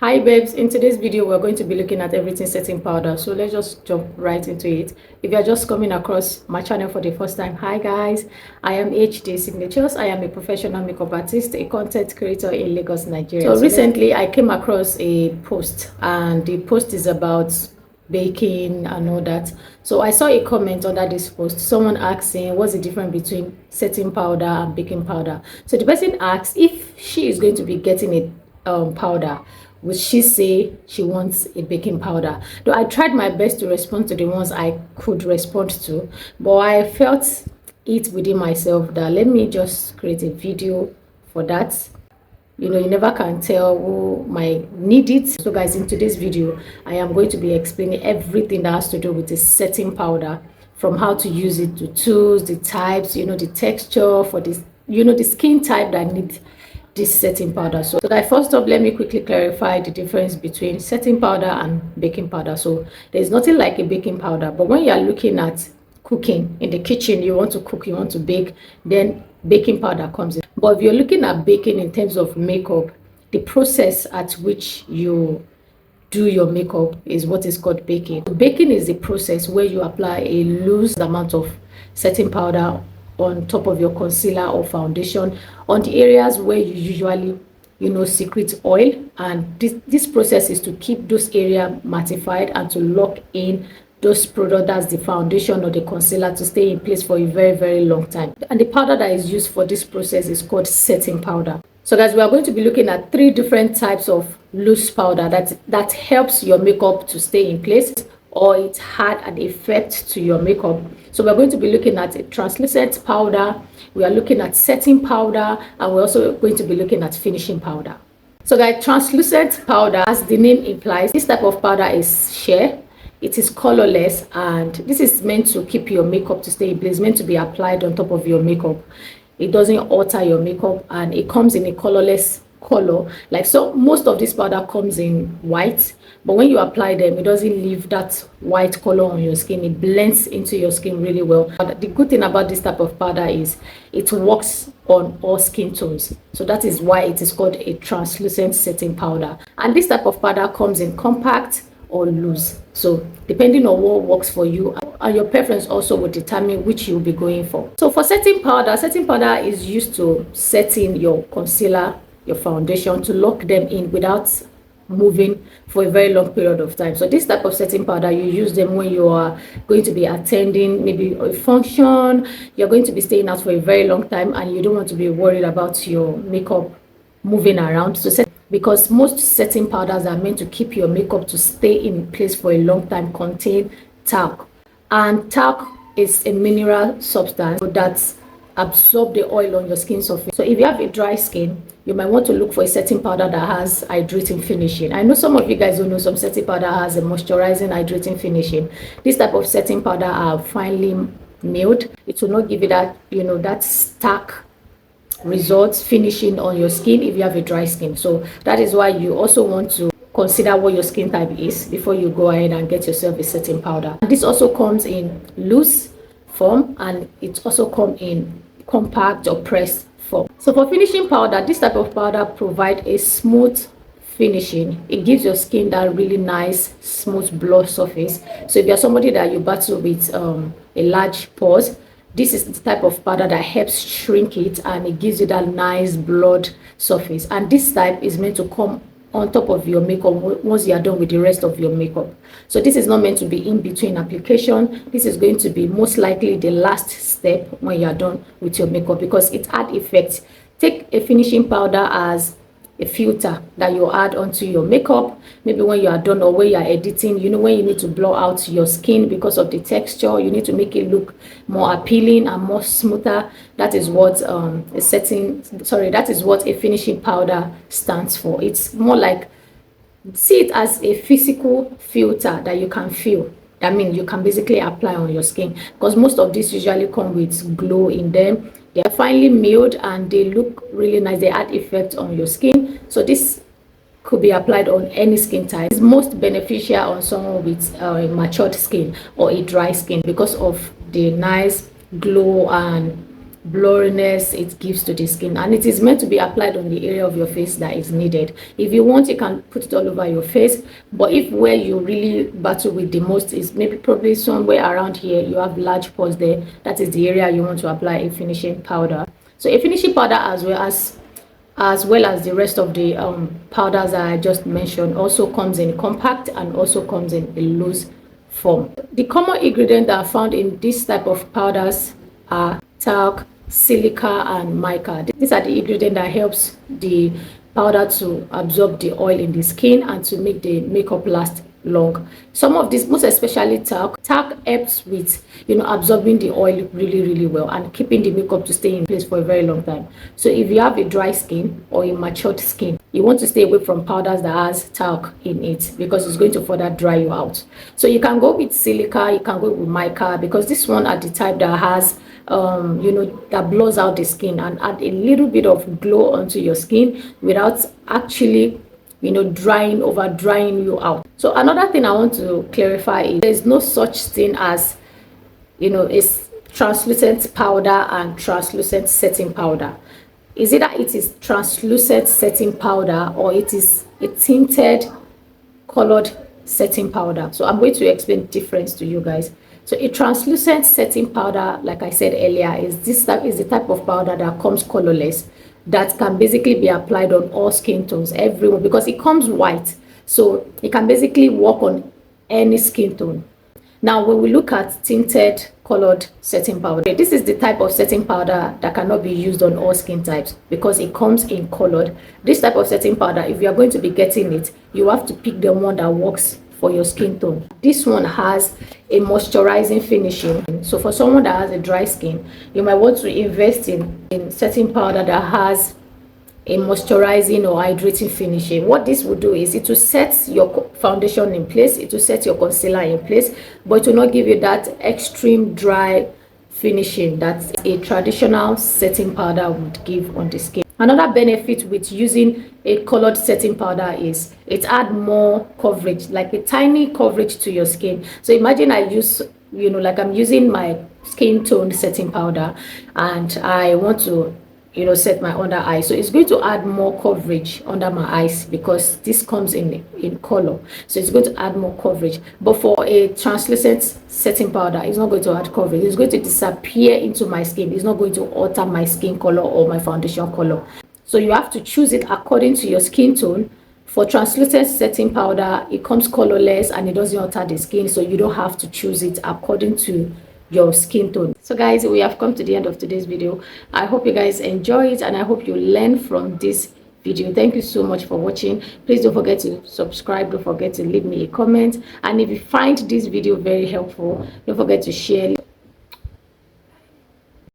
Hi babes, in today's video we're going to be looking at everything setting powder, so let's just jump right into it. If you're just coming across my channel for the first time, hi guys, I am HD Signatures. I am a professional makeup artist, a content creator in Lagos, Nigeria. So recently I came across a post, and the post is about baking and all that. So I saw a comment under this post, someone asking what's the difference between setting powder and baking powder. So the person asks if she is going to be getting a powder, would she say she wants a baking powder? Though I tried my best to respond to the ones I could respond to, but I felt it within myself that let me just create a video for that. You know, you never can tell who might need it. So guys, in today's video I am going to be explaining everything that has to do with the setting powder, from how to use it, to tools, the types, you know, the texture for this, you know, the skin type that needs this setting powder. So guys, first off, let me quickly clarify the difference between setting powder and baking powder. So there's nothing like a baking powder, but when you are looking at cooking in the kitchen, you want to cook, you want to bake, then baking powder comes in. But if you're looking at baking in terms of makeup, the process at which you do your makeup is what is called baking. Baking is the process where you apply a loose amount of setting powder on top of your concealer or foundation on the areas where you usually, you know, secrete oil, and this process is to keep those areas mattified and to lock in those products, that's the foundation or the concealer, to stay in place for a very long time. And the powder that is used for this process is called setting powder. So guys, we are going to be looking at three different types of loose powder that helps your makeup to stay in place, or it had an effect to your makeup. So we're going to be looking at a translucent powder, we are looking at setting powder, and we're also going to be looking at finishing powder. So guys, translucent powder, as the name implies, this type of powder is sheer. It is colorless, and this is meant to keep your makeup to stay in place. It's meant to be applied on top of your makeup. It doesn't alter your makeup, and it comes in a colorless color. Like, so most of this powder comes in white, but when you apply them, it doesn't leave that white color on your skin. It blends into your skin really well. But the good thing about this type of powder is it works on all skin tones. So that is why it is called a translucent setting powder. And this type of powder comes in compact or loose, so depending on what works for you, and your preference also will determine which you'll be going for. So for setting powder is used to set in your concealer, your foundation, to lock them in without moving for a very long period of time. So this type of setting powder, you use them when you are going to be attending maybe a function, you're going to be staying out for a very long time, and you don't want to be worried about your makeup moving around. So because most setting powders are meant to keep your makeup to stay in place for a long time, contain talc, and talc is a mineral substance that absorb the oil on your skin surface. So if you have a dry skin, you might want to look for a setting powder that has hydrating finishing. I know some of you guys don't know some setting powder has a moisturizing hydrating finishing. This type of setting powder are finely milled. It will not give you that, you know, that stark results finishing on your skin if you have a dry skin. So that is why you also want to consider what your skin type is before you go ahead and get yourself a setting powder. And this also comes in loose form, and it also comes in compact or pressed form. So for finishing powder, this type of powder provide a smooth finishing. It gives your skin that really nice smooth blur surface. So if you're somebody that you battle with a large pores, this is the type of powder that helps shrink it, and it gives you that nice blurred surface. And this type is meant to come on top of your makeup once you are done with the rest of your makeup. So this is not meant to be in between application. This is going to be most likely the last step when you are done with your makeup, because it adds effect. Take a finishing powder as a filter that you add onto your makeup, maybe when you are done or when you are editing. You know, when you need to blur out your skin because of the texture, you need to make it look more appealing and more smoother. That is what that is what a finishing powder stands for. It's more like, see it as a physical filter that you can feel. I mean, you can basically apply on your skin, because most of these usually come with glow in them. They are finely milled and they look really nice. They add effect on your skin. So this could be applied on any skin type. It's most beneficial on someone with a matured skin or a dry skin, because of the nice glow and blurriness it gives to the skin, and it is meant to be applied on the area of your face that is needed. If you want, you can put it all over your face, but if where you really battle with the most is maybe probably somewhere around here, you have large pores there, that is the area you want to apply a finishing powder. So a finishing powder, as well as the rest of the powders that I just mentioned, also comes in compact and also comes in a loose form. The common ingredients that are found in this type of powders are talc, silica, and mica. These are the ingredients that helps the powder to absorb the oil in the skin and to make the makeup last long. Some of these, most especially talc helps with absorbing the oil really well and keeping the makeup to stay in place for a very long time. So if you have a dry skin or a matured skin, you want to stay away from powders that has talc in it, because it's going to further dry you out. So you can go with silica, you can go with mica, because this one are the type that has that blows out the skin and add a little bit of glow onto your skin without actually over drying you out. So another thing I want to clarify is there's no such thing as it's translucent powder and translucent setting powder. Is it that it is translucent setting powder or it is a tinted colored setting powder? So I'm going to explain the difference to you guys. So a translucent setting powder, like I said earlier, is the type of powder that comes colorless, that can basically be applied on all skin tones, everyone, because it comes white, so it can basically work on any skin tone. Now when we look at tinted colored setting powder, this is the type of setting powder that cannot be used on all skin types because it comes in colored. This type of setting powder, if you are going to be getting it, you have to pick the one that works for your skin tone. This one has a moisturizing finishing, so for someone that has a dry skin, you might want to invest in setting powder that has a moisturizing or hydrating finishing. What this will do is it will set your foundation in place, it will set your concealer in place, but it will not give you that extreme dry finishing that a traditional setting powder would give on the skin. Another benefit with using a colored setting powder is it adds more coverage, like a tiny coverage to your skin. So imagine I use, like I'm using my skin tone setting powder and I want to set my under eye, so it's going to add more coverage under my eyes because this comes in color, so it's going to add more coverage. But for a translucent setting powder, it's not going to add coverage, it's going to disappear into my skin, it's not going to alter my skin color or my foundation color. So you have to choose it according to your skin tone. For translucent setting powder, it comes colorless and it doesn't alter the skin, so you don't have to choose it according to your skin tone. So guys, we have come to the end of today's video. I hope you guys enjoy it and I hope you learn from this video. Thank you so much for watching. Please don't forget to subscribe, don't forget to leave me a comment, and if you find this video very helpful, don't forget to share it.